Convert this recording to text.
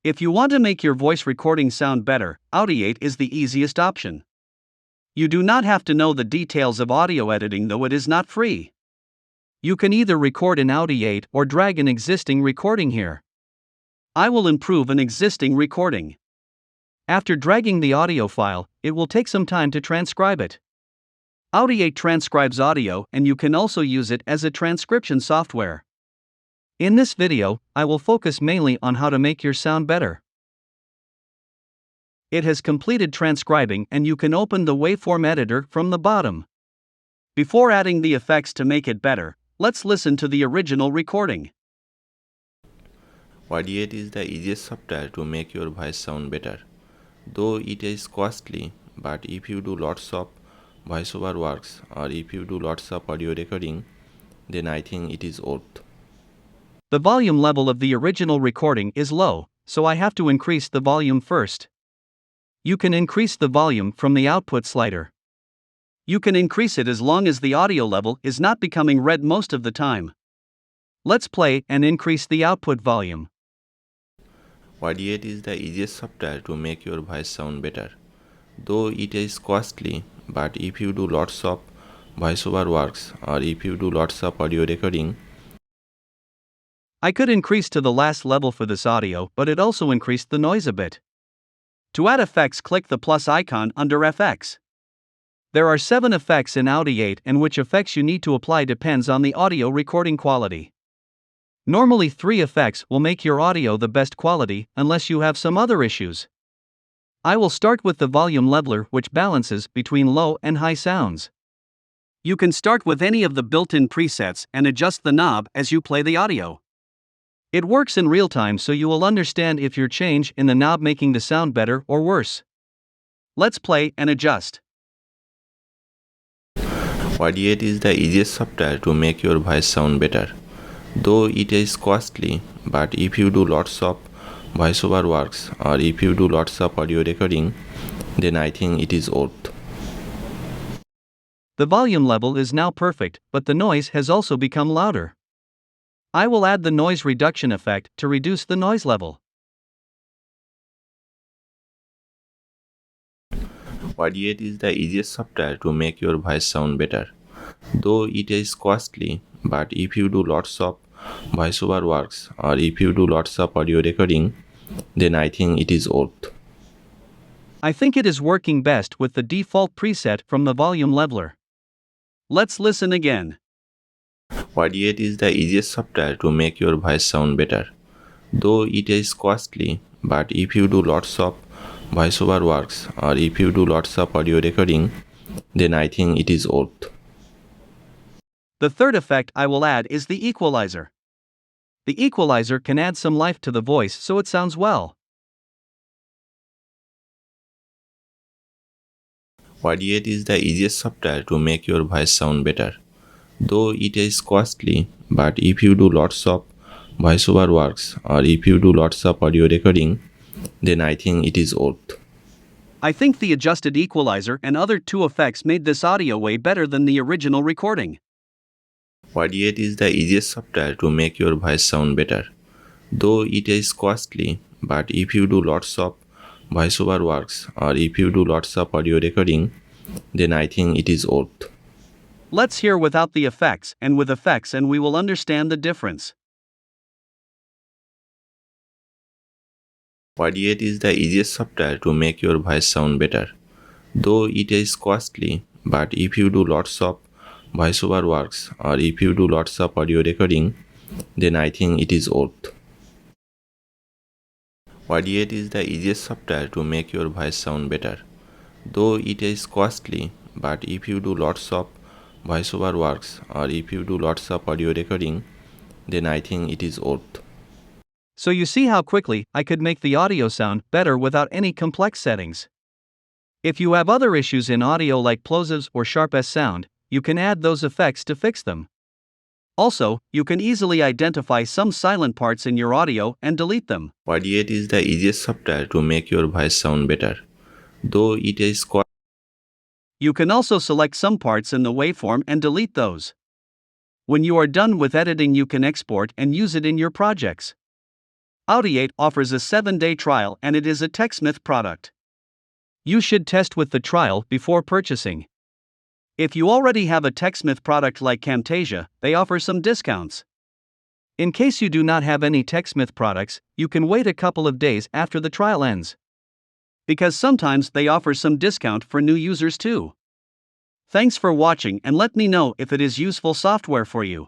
If you want to make your voice recording sound better, Audiate is the easiest option. You do not have to know the details of audio editing, though it is not free. You can either record in Audiate or drag an existing recording here. I will improve an existing recording. After dragging the audio file, it will take some time to transcribe it. Audiate transcribes audio, and you can also use it as a transcription software. In this video, I will focus mainly on how to make your sound better. It has completed transcribing, and you can open the waveform editor from the bottom. Before adding the effects to make it better, let's listen to the original recording. Audiate is the easiest software to make your voice sound better. Though it is costly, but if you do lots of voiceover works or if you do lots of audio recording, then I think it is worth. The volume level of the original recording is low, so I have to increase the volume first. You can increase the volume from the output slider. You can increase it as long as the audio level is not becoming red most of the time. Let's play and increase the output volume. Audiate is the easiest software to make your voice sound better. Though it is costly, but if you do lots of voiceover works or if you do lots of audio recording, I could increase to the last level for this audio, but it also increased the noise a bit. To add effects, click the plus icon under FX. There are 7 effects in Audiate, and which effects you need to apply depends on the audio recording quality. Normally 3 effects will make your audio the best quality, unless you have some other issues. I will start with the volume leveler, which balances between low and high sounds. You can start with any of the built-in presets and adjust the knob as you play the audio. It works in real time, so you will understand if your change in the knob making the sound better or worse. Let's play and adjust. Audiate is the easiest software to make your voice sound better. Though it is costly, but if you do lots of voiceover works or if you do lots of audio recording, then I think it is worth. The volume level is now perfect, but the noise has also become louder. I will add the noise reduction effect to reduce the noise level. Audiate is the easiest software to make your voice sound better. Though it is costly, but if you do lots of voiceover works or if you do lots of audio recording, then I think it is worth. I think it is working best with the default preset from the volume leveler. Let's listen again. Audiate is the easiest software to make your voice sound better. Though it is costly, but if you do lots of voiceover works or if you do lots of audio recording, then I think it is worth. The third effect I will add is the equalizer. The equalizer can add some life to the voice so it sounds well. Audiate is the easiest software to make your voice sound better. Though it is costly, but if you do lots of voiceover works or if you do lots of audio recording, then I think it is worth. I think the adjusted equalizer and other 2 effects made this audio way better than the original recording. Audiate is the easiest software to make your voice sound better. Though it is costly, but if you do lots of voiceover works or if you do lots of audio recording, then I think it is worth. Let's hear without the effects and with effects, and we will understand the difference. Audiate is the easiest software to make your voice sound better. Though it is costly, but if you do lots of voiceover works or if you do lots of audio recording, then I think it is worth. Audiate is the easiest software to make your voice sound better. Though it is costly, but if you do lots of voiceover works or if you do lots of audio recording, then I think it is worth. So you see how quickly I could make the audio sound better without any complex settings. If you have other issues in audio like plosives or sharp S sound, you can add those effects to fix them. Also, you can easily identify some silent parts in your audio and delete them. Audiate is the easiest software to make your voice sound better. Though it is You can also select some parts in the waveform and delete those. When you are done with editing, you can export and use it in your projects. Audiate offers a 7-day trial and it is a TechSmith product. You should test with the trial before purchasing. If you already have a TechSmith product like Camtasia, they offer some discounts. In case you do not have any TechSmith products, you can wait a couple of days after the trial ends. Because sometimes they offer some discount for new users too. Thanks for watching and let me know if it is useful software for you.